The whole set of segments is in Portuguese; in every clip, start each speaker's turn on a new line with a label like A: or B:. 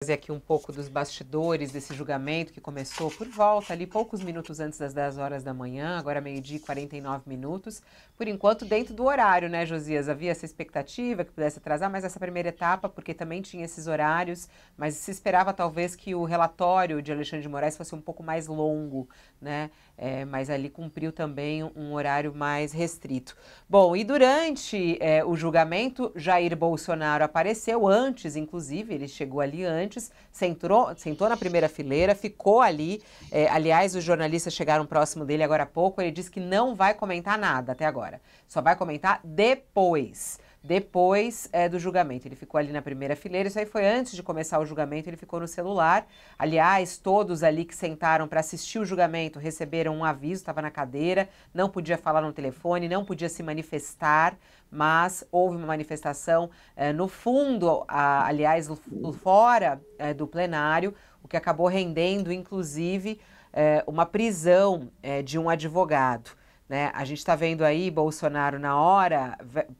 A: Trazer aqui um pouco dos bastidores desse julgamento que começou por volta ali, poucos minutos antes das 10 horas da manhã, agora meio-dia e 49 minutos. Por enquanto, dentro do horário, né, Josias? Havia essa expectativa que pudesse atrasar mais essa primeira etapa, porque também tinha esses horários, mas se esperava talvez que o relatório de Alexandre de Moraes fosse um pouco mais longo, né? Mas ali cumpriu também um horário mais restrito. Bom, e durante o julgamento, Jair Bolsonaro apareceu antes, inclusive, ele chegou ali antes, sentou na primeira fileira, ficou ali. Aliás, os jornalistas chegaram próximo dele agora há pouco, ele disse que não vai comentar nada até agora, só vai comentar depois do julgamento. Ele ficou ali na primeira fileira, isso aí foi antes de começar o julgamento, ele ficou no celular. Aliás, todos ali que sentaram para assistir o julgamento receberam um aviso, estava na cadeira, não podia falar no telefone, não podia se manifestar, mas houve uma manifestação no fundo, aliás, fora do plenário, o que acabou rendendo, inclusive, uma prisão de um advogado. Né? A gente está vendo aí Bolsonaro na hora,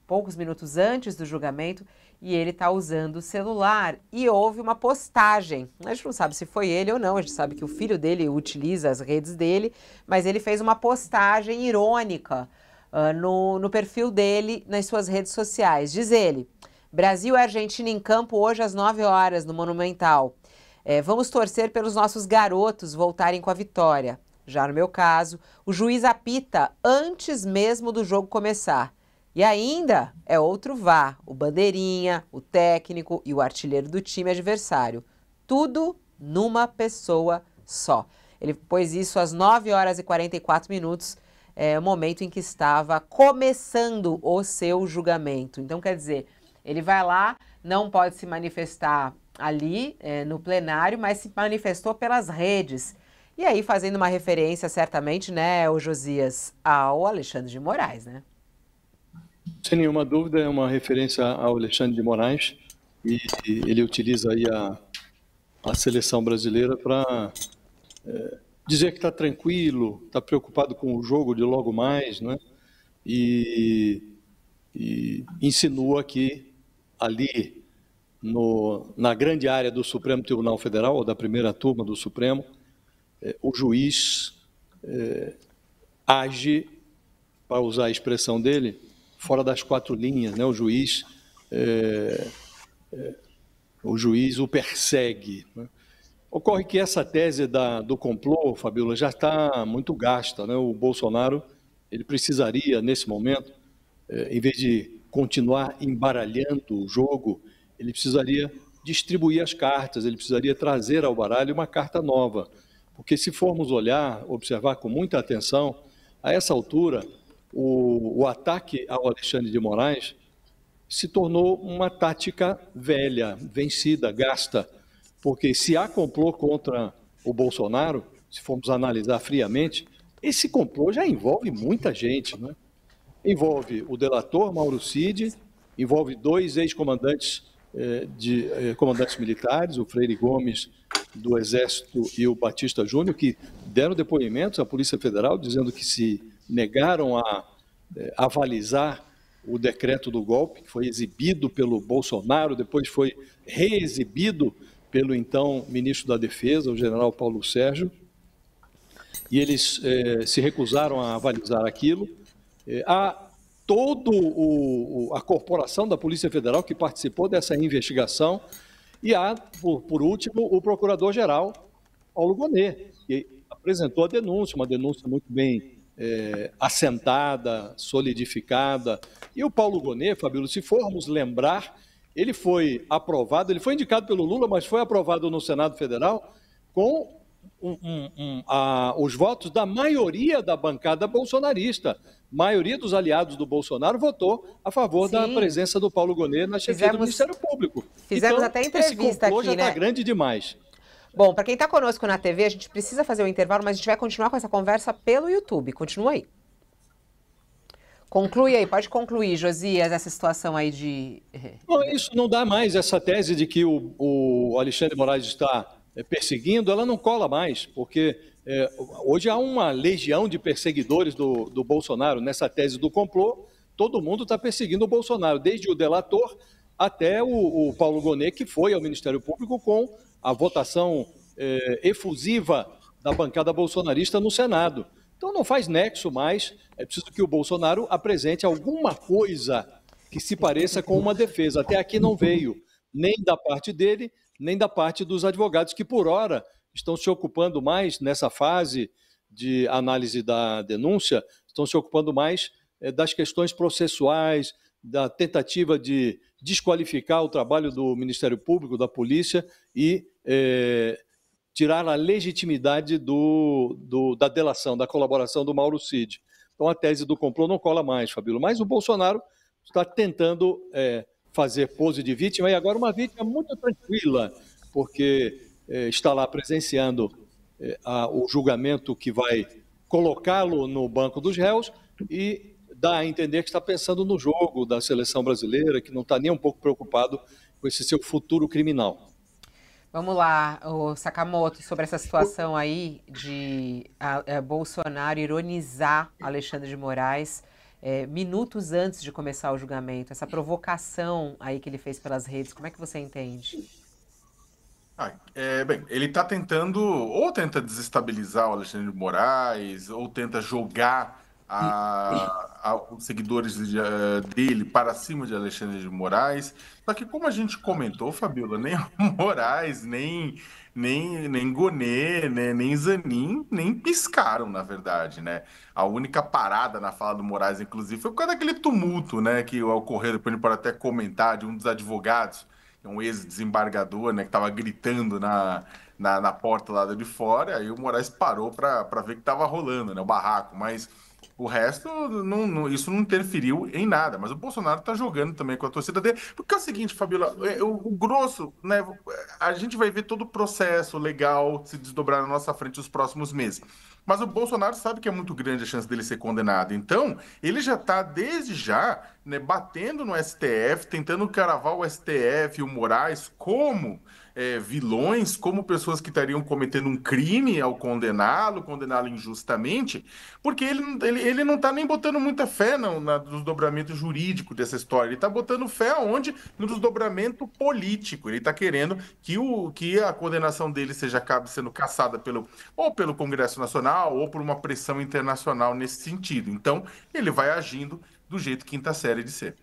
A: poucos minutos antes do julgamento, e ele está usando o celular. E houve uma postagem. A gente não sabe se foi ele ou não, a gente sabe que o filho dele utiliza as redes dele, mas ele fez uma postagem irônica no perfil dele nas suas redes sociais. Diz ele: Brasil e Argentina em campo hoje às 9 horas no Monumental. Vamos torcer pelos nossos garotos voltarem com a vitória. Já no meu caso, o juiz apita antes mesmo do jogo começar. E ainda é outro VAR, o bandeirinha, o técnico e o artilheiro do time adversário. Tudo numa pessoa só. Ele pôs isso às 9 horas e 44 minutos, o momento em que estava começando o seu julgamento. Então, quer dizer, ele vai lá, não pode se manifestar ali no plenário, mas se manifestou pelas redes. E aí, fazendo uma referência, certamente, né, o Josias, ao Alexandre de Moraes, né?
B: Sem nenhuma dúvida, é uma referência ao Alexandre de Moraes, e ele utiliza aí a seleção brasileira para dizer que está tranquilo, está preocupado com o jogo de logo mais, né? E insinua que ali, na grande área do Supremo Tribunal Federal, ou da primeira turma do Supremo, o juiz age, para usar a expressão dele, fora das quatro linhas, né? O juiz o persegue, né? Ocorre que essa tese do complô, Fabíola, já está muito gasta, né? O Bolsonaro, ele precisaria, nesse momento, em vez de continuar embaralhando o jogo, ele precisaria distribuir as cartas, ele precisaria trazer ao baralho uma carta nova. Porque se formos observar com muita atenção, a essa altura, o ataque ao Alexandre de Moraes se tornou uma tática velha, vencida, gasta. Porque se há complô contra o Bolsonaro, se formos analisar friamente, esse complô já envolve muita gente, né? Envolve o delator Mauro Cid, envolve dois ex-comandantes comandantes militares, o Freire Gomes do Exército e o Batista Júnior, que deram depoimentos à Polícia Federal dizendo que se negaram a avalizar o decreto do golpe, que foi exibido pelo Bolsonaro, depois foi reexibido pelo então ministro da Defesa, o general Paulo Sérgio, e eles se recusaram a avalizar aquilo. Há a corporação da Polícia Federal que participou dessa investigação, e há, por último, o procurador-geral, Paulo Gonet, que apresentou a denúncia, uma denúncia muito bem assentada, solidificada. E o Paulo Gonet, Fabíola, se formos lembrar, ele foi aprovado, ele foi indicado pelo Lula, mas foi aprovado no Senado Federal com os votos da maioria da bancada bolsonarista. A maioria dos aliados do Bolsonaro votou a favor da presença do Paulo Gonet na chefia do Ministério Público.
A: Fizemos
B: então,
A: até entrevista
B: esse complô
A: aqui,
B: já
A: né?
B: está grande demais.
A: Bom, para quem está conosco na TV, a gente precisa fazer um intervalo, mas a gente vai continuar com essa conversa pelo YouTube. Continua aí. Conclui aí, pode concluir, Josias, essa situação aí de...
B: Não, isso não dá mais, essa tese de que o Alexandre de Moraes está perseguindo, ela não cola mais, porque hoje há uma legião de perseguidores do Bolsonaro. Nessa tese do complô, todo mundo está perseguindo o Bolsonaro, desde o delator até o Paulo Gonet, que foi ao Ministério Público com a votação efusiva da bancada bolsonarista no Senado. Então não faz nexo mais, é preciso que o Bolsonaro apresente alguma coisa que se pareça com uma defesa. Até aqui não veio, nem da parte dele, nem da parte dos advogados, que por hora estão se ocupando mais, nessa fase de análise da denúncia, estão se ocupando mais das questões processuais, da tentativa de desqualificar o trabalho do Ministério Público, da polícia e tirar a legitimidade da delação, da colaboração do Mauro Cid. Então a tese do complô não cola mais, Fabíola, mas o Bolsonaro está tentando fazer pose de vítima, e agora uma vítima muito tranquila, porque está lá presenciando o julgamento que vai colocá-lo no banco dos réus e dá a entender que está pensando no jogo da seleção brasileira, que não está nem um pouco preocupado com esse seu futuro criminal.
A: Vamos lá, o Sakamoto, sobre essa situação aí de Bolsonaro ironizar Alexandre de Moraes minutos antes de começar o julgamento. Essa provocação aí que ele fez pelas redes, como é que você entende?
C: Bem, ele está tentando, ou tenta desestabilizar o Alexandre de Moraes, ou tenta jogar os seguidores dele para cima de Alexandre de Moraes. Só que, como a gente comentou, Fabíola, nem o Moraes, nem Gonê, né, nem Zanin, nem piscaram, na verdade, né? A única parada na fala do Moraes, inclusive, foi por causa daquele tumulto, né, que ocorreu, depois a gente pode até comentar, de um dos advogados, um ex-desembargador, né, que estava gritando na porta lá de fora, aí o Moraes parou para ver o que estava rolando, né, o barraco, mas o resto, isso não interferiu em nada. Mas o Bolsonaro está jogando também com a torcida dele. Porque é o seguinte, Fabíola, o grosso, né? A gente vai ver todo o processo legal se desdobrar na nossa frente nos próximos meses. Mas o Bolsonaro sabe que é muito grande a chance dele ser condenado. Então, ele já está, desde já, né, batendo no STF, tentando cravar o STF e o Moraes como vilões, como pessoas que estariam cometendo um crime ao condená-lo injustamente, porque ele não está nem botando muita fé no desdobramento jurídico dessa história. Ele está botando fé aonde? No desdobramento político. Ele está querendo que a condenação dele acabe sendo cassada ou pelo Congresso Nacional ou por uma pressão internacional nesse sentido. Então, ele vai agindo do jeito quinta série de ser.